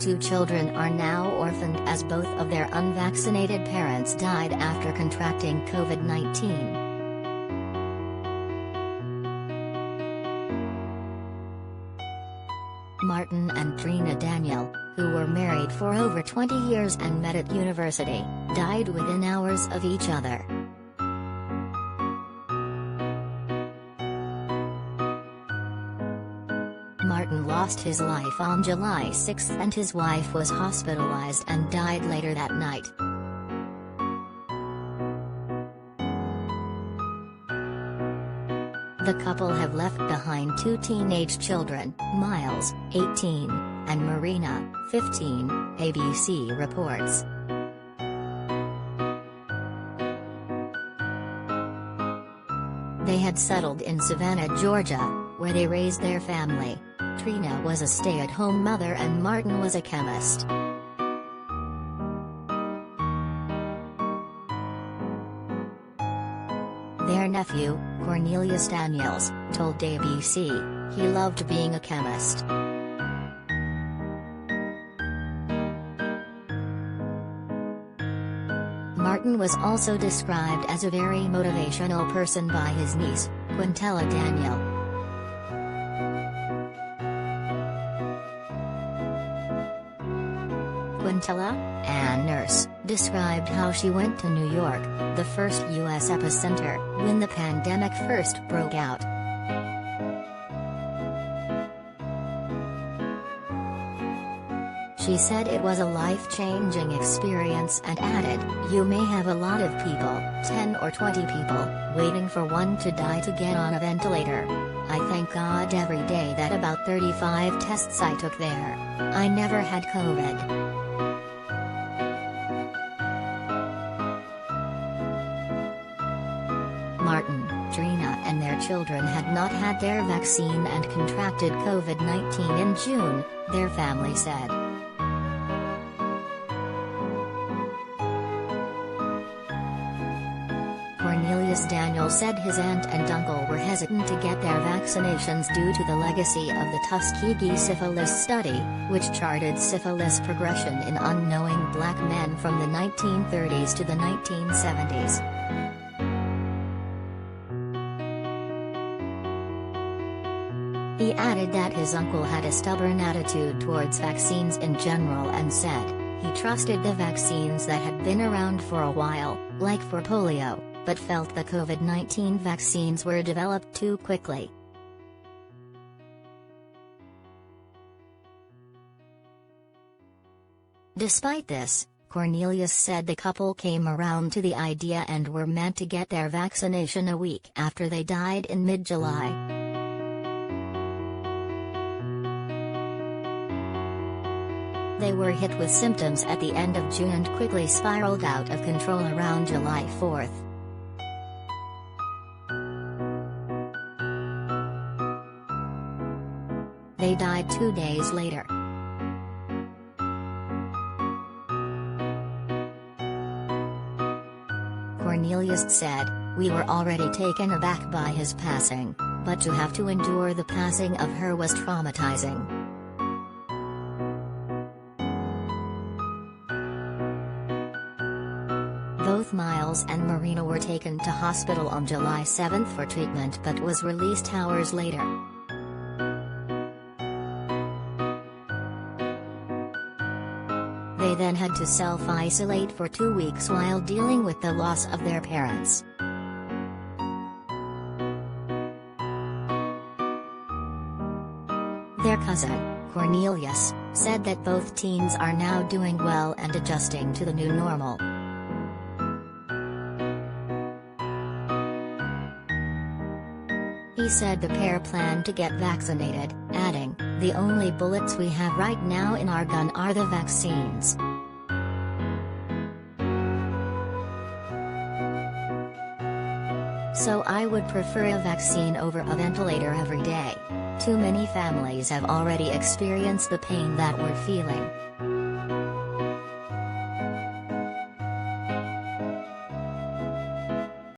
2 children are now orphaned as both of their unvaccinated parents died after contracting COVID-19. Martin and Trina Daniel, who were married for over 20 years and met at university, died within hours of each other. Martin lost his life on July 6 and his wife was hospitalized and died later that night. The couple have left behind 2 teenage children, Miles, 18, and Marina, 15, ABC reports. They had settled in Savannah, Georgia, where they raised their family. Trina was a stay-at-home mother and Martin was a chemist. Their nephew, Cornelius Daniels, told ABC, he loved being a chemist. Martin was also described as a very motivational person by his niece, Trina Daniel. Trina, a nurse, described how she went to New York, the first U.S. epicenter, when the pandemic first broke out. She said it was a life-changing experience and added, "You may have a lot of people, 10 or 20 people, waiting for one to die to get on a ventilator. I thank God every day that about 35 tests I took there. I never had COVID." Martin, Trina and their children had not had their vaccine and contracted COVID-19 in June, their family said. Cornelius Daniel said his aunt and uncle were hesitant to get their vaccinations due to the legacy of the Tuskegee syphilis study, which charted syphilis progression in unknowing black men from the 1930s to the 1970s. He added that his uncle had a stubborn attitude towards vaccines in general and said, he trusted the vaccines that had been around for a while, like for polio, but felt the COVID-19 vaccines were developed too quickly. Despite this, Cornelius said the couple came around to the idea and were meant to get their vaccination a week after they died in mid-July. They were hit with symptoms at the end of June and quickly spiraled out of control around July 4. They died 2 days later. Cornelius said, "We were already taken aback by his passing, but to have to endure the passing of her was traumatizing." Both Miles and Marina were taken to hospital on July 7 for treatment but was released hours later. They then had to self-isolate for 2 weeks while dealing with the loss of their parents. Their cousin, Cornelius, said that both teens are now doing well and adjusting to the new normal. He said the pair plan to get vaccinated, adding, "The only bullets we have right now in our gun are the vaccines." "So I would prefer a vaccine over a ventilator every day. Too many families have already experienced the pain that we're feeling."